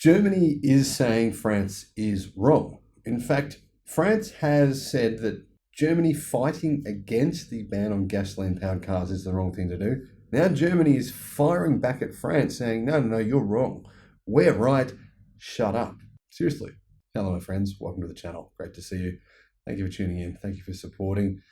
Germany is saying France is wrong. In fact, France has said that Germany fighting against the ban on gasoline-powered cars is the wrong thing to do. Now Germany is firing back at France saying, no, you're wrong. We're right. Shut up. Seriously. Hello, my friends. Welcome to the channel. Great to see you. Thank you for tuning in. Thank you for supporting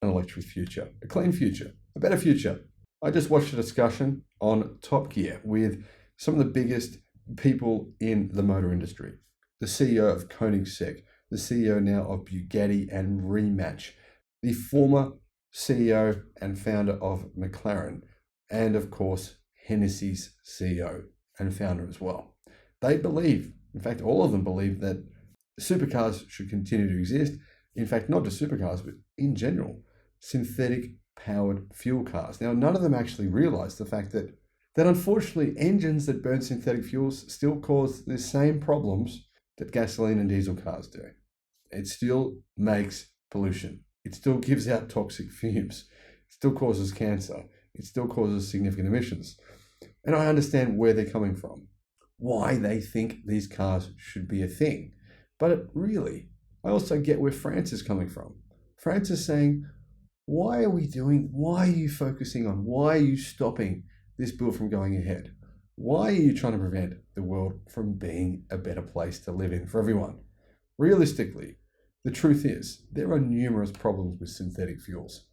an electric future, a clean future, a better future. I just watched a discussion on Top Gear with some of the biggest people in the motor industry. The CEO of Koenigsegg, the CEO now of Bugatti and Rematch, the former CEO and founder of McLaren, and of course, Hennessy's CEO and founder as well. They believe, in fact, all of them believe that supercars should continue to exist. In fact, not just supercars, but in general, synthetic powered fuel cars. Now, none of them actually realize the fact that unfortunately engines that burn synthetic fuels still cause the same problems that gasoline and diesel cars do. It still makes pollution. It still gives out toxic fumes. It still causes cancer. It still causes significant emissions. And I understand where they're coming from, why they think these cars should be a thing. But really, I also get where France is coming from. France is saying, why are you focusing on, why are you stopping this bill from going ahead? Why are you trying to prevent the world from being a better place to live in for everyone? Realistically, the truth is there are numerous problems with synthetic fuels.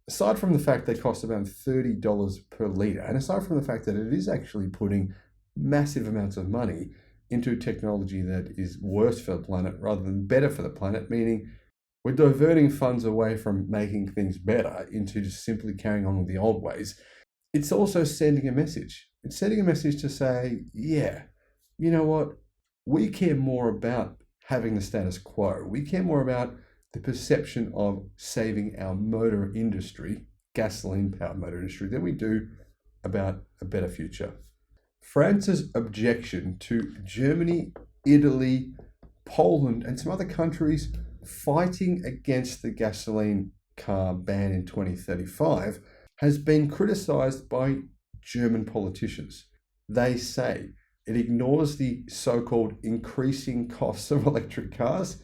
Aside from the fact they cost about $30 per litre, and aside from the fact that it is actually putting massive amounts of money into technology that is worse for the planet rather than better for the planet, meaning we're diverting funds away from making things better into just simply carrying on with the old ways. It's also sending a message. It's sending a message to say, yeah, you know what? We care more about having the status quo. We care more about the perception of saving our motor industry, gasoline-powered motor industry, than we do about a better future. France's objection to Germany, Italy, Poland, and some other countries fighting against the gasoline car ban in 2035 has been criticized by German politicians. They say it ignores the so-called increasing costs of electric cars.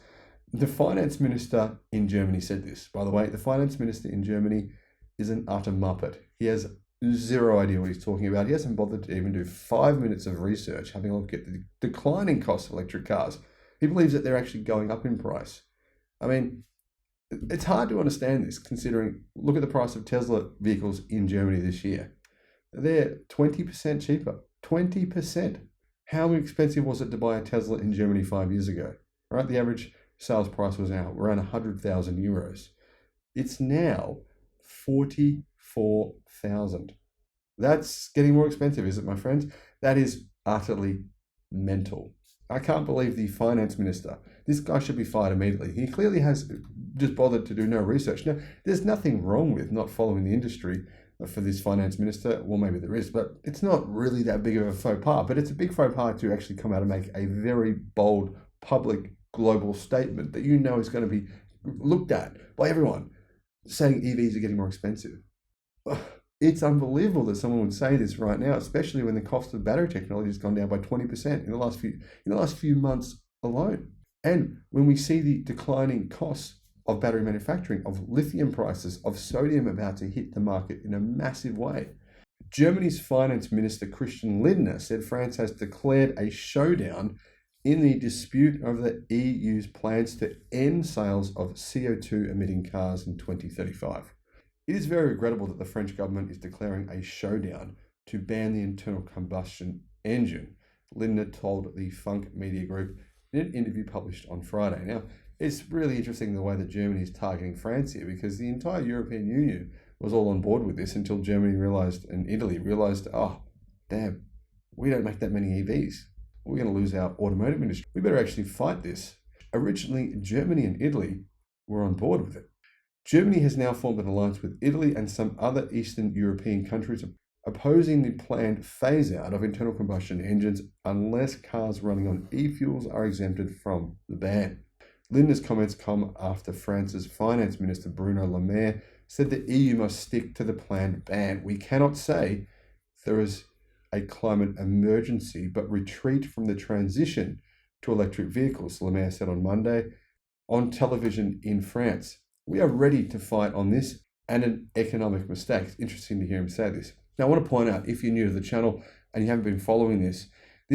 The finance minister in Germany said this. By the way, the finance minister in Germany is an utter muppet. He has zero idea what he's talking about. He hasn't bothered to even do 5 minutes of research, having a look at the declining costs of electric cars. He believes that they're actually going up in price. I mean, it's hard to understand this considering, look at the price of Tesla vehicles in Germany this year. They're 20% cheaper. 20%. How expensive was it to buy a Tesla in Germany 5 years ago? Right? The average sales price was now around 100,000 euros. It's now 44,000. That's getting more expensive, is it, my friends? That is utterly mental. I can't believe the finance minister. This guy should be fired immediately. He clearly has just bothered to do no research. Now, there's nothing wrong with not following the industry for this finance minister. Well, maybe there is, but it's not really that big of a faux pas. But it's a big faux pas to actually come out and make a very bold, public, global statement that you know is going to be looked at by everyone, saying EVs are getting more expensive. It's unbelievable that someone would say this right now, especially when the cost of battery technology has gone down by 20% in the last few months alone. And when we see the declining costs of battery manufacturing, of lithium prices, of sodium about to hit the market in a massive way. Germany's finance minister Christian Lindner said France has declared a showdown in the dispute over the EU's plans to end sales of CO2 emitting cars in 2035. It is very regrettable that the French government is declaring a showdown to ban the internal combustion engine, Lindner told the Funk Media Group in an interview published on Friday. Now, it's really interesting the way that Germany is targeting France here, because the entire European Union was all on board with this until Germany realized, and Italy realized, oh, damn, we don't make that many EVs. We're going to lose our automotive industry. We better actually fight this. Originally, Germany and Italy were on board with it. Germany has now formed an alliance with Italy and some other Eastern European countries opposing the planned phase-out of internal combustion engines unless cars running on e-fuels are exempted from the ban. Lindner's comments come after France's finance minister Bruno Le Maire said the EU must stick to the planned ban. We cannot say there is a climate emergency, but retreat from the transition to electric vehicles, Le Maire said on Monday on television in France. We are ready to fight on this and an economic mistake. It's interesting to hear him say this. Now, I want to point out, if you're new to the channel and you haven't been following this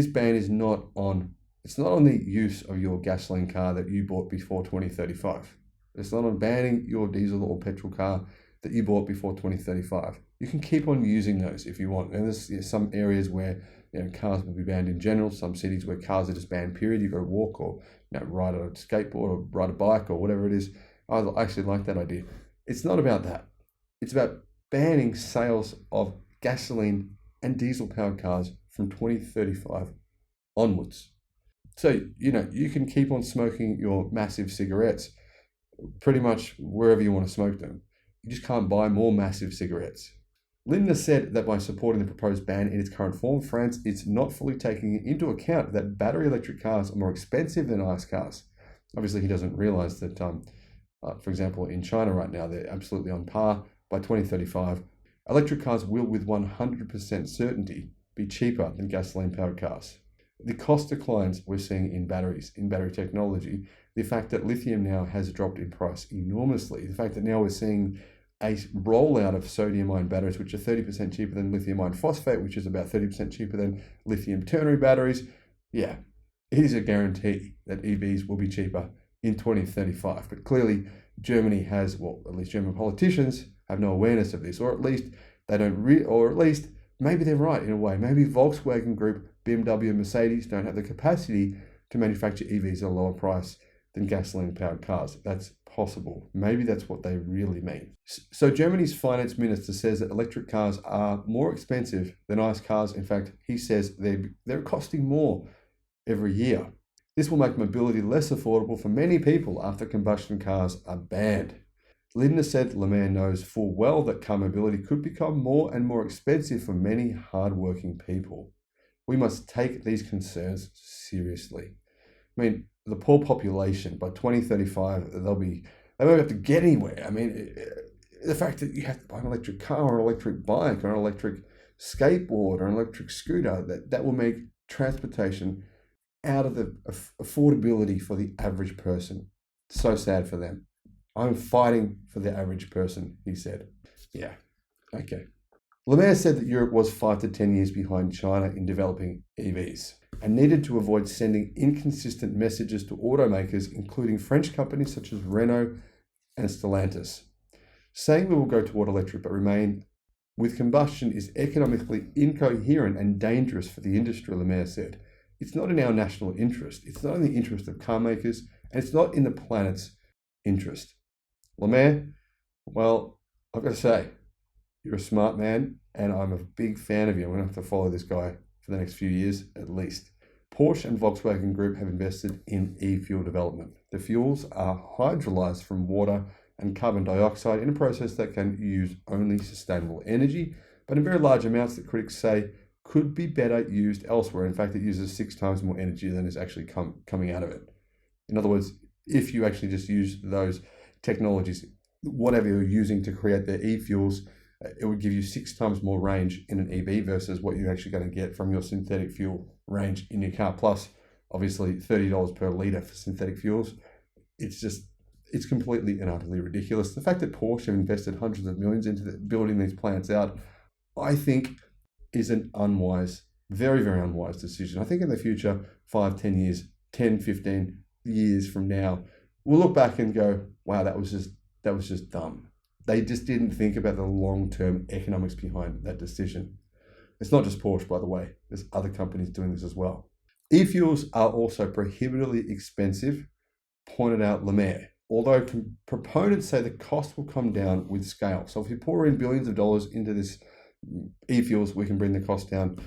ban is not on, it's not on the use of your gasoline car that you bought before 2035. It's not on banning your diesel or petrol car that you bought before 2035. You can keep on using those if you want. And there's some areas where cars will be banned in general, some cities where cars are just banned, period. You've got to walk or ride a skateboard or ride a bike or whatever it is. I actually like that idea. It's not about that. It's about banning sales of gasoline and diesel powered cars from 2035 onwards. So, you can keep on smoking your massive cigarettes pretty much wherever you want to smoke them. You just can't buy more massive cigarettes. Linda said that by supporting the proposed ban in its current form, France is not fully taking into account that battery electric cars are more expensive than ICE cars. Obviously, he doesn't realize that, for example, in China right now, they're absolutely on par. By 2035, electric cars will with 100% certainty be cheaper than gasoline-powered cars. The cost declines we're seeing in batteries, in battery technology, the fact that lithium now has dropped in price enormously, the fact that now we're seeing a rollout of sodium-ion batteries, which are 30% cheaper than lithium iron phosphate, which is about 30% cheaper than lithium ternary batteries. Yeah, it is a guarantee that EVs will be cheaper in 2035. But clearly, Germany has, well, at least German politicians have no awareness of this, or at least they don't, or at least maybe they're right in a way. Maybe Volkswagen Group, BMW, and Mercedes don't have the capacity to manufacture EVs at a lower price than gasoline-powered cars. That's possible. Maybe that's what they really mean. So Germany's finance minister says that electric cars are more expensive than ICE cars. In fact, he says they're costing more every year. This will make mobility less affordable for many people after combustion cars are banned. Linda said Le Maire knows full well that car mobility could become more and more expensive for many hardworking people. We must take these concerns seriously. I mean, the poor population, by 2035, they won't have to get anywhere. I mean, the fact that you have to buy an electric car or an electric bike or an electric skateboard or an electric scooter, that will make transportation out of the affordability for the average person. So sad for them. I'm fighting for the average person, he said. Yeah, okay. Le Maire said that Europe was 5 to 10 years behind China in developing EVs and needed to avoid sending inconsistent messages to automakers, including French companies such as Renault and Stellantis. Saying we will go toward electric but remain with combustion is economically incoherent and dangerous for the industry, Le Maire said. It's not in our national interest. It's not in the interest of car makers, and it's not in the planet's interest. Le Maire, well, I've got to say, you're a smart man, and I'm a big fan of you. I'm going to have to follow this guy for the next few years at least. Porsche and Volkswagen Group have invested in e-fuel development. The fuels are hydrolyzed from water and carbon dioxide in a process that can use only sustainable energy, but in very large amounts that critics say could be better used elsewhere. In fact, it uses 6 times more energy than is actually coming out of it. In other words, if you actually just use those technologies, whatever you're using to create the e-fuels, it would give you 6 times more range in an EV versus what you're actually going to get from your synthetic fuel range in your car. Plus, obviously, $30 per litre for synthetic fuels. It's completely and utterly ridiculous. The fact that Porsche have invested hundreds of millions into building these plants out, I think, is an unwise, very, very unwise decision. I think in the future, 5, 10 years, 10, 15 years from now, we'll look back and go, wow, that was just dumb. They just didn't think about the long-term economics behind that decision. It's not just Porsche, by the way. There's other companies doing this as well. E-fuels are also prohibitively expensive, pointed out Le Maire, although proponents say the cost will come down with scale. So if you pour in billions of dollars into this e-fuels, we can bring the cost down.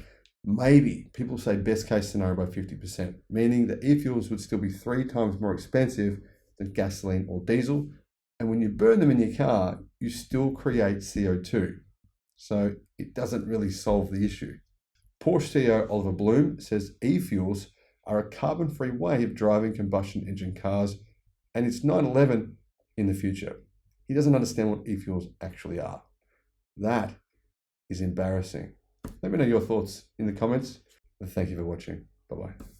Maybe, people say best case scenario by 50%, meaning that e-fuels would still be 3 times more expensive than gasoline or diesel. And when you burn them in your car, you still create CO2. So it doesn't really solve the issue. Porsche CEO Oliver Blume says e-fuels are a carbon-free way of driving combustion engine cars, and it's 9/11 in the future. He doesn't understand what e-fuels actually are. That is embarrassing. Let me know your thoughts in the comments. Thank you for watching. Bye-bye.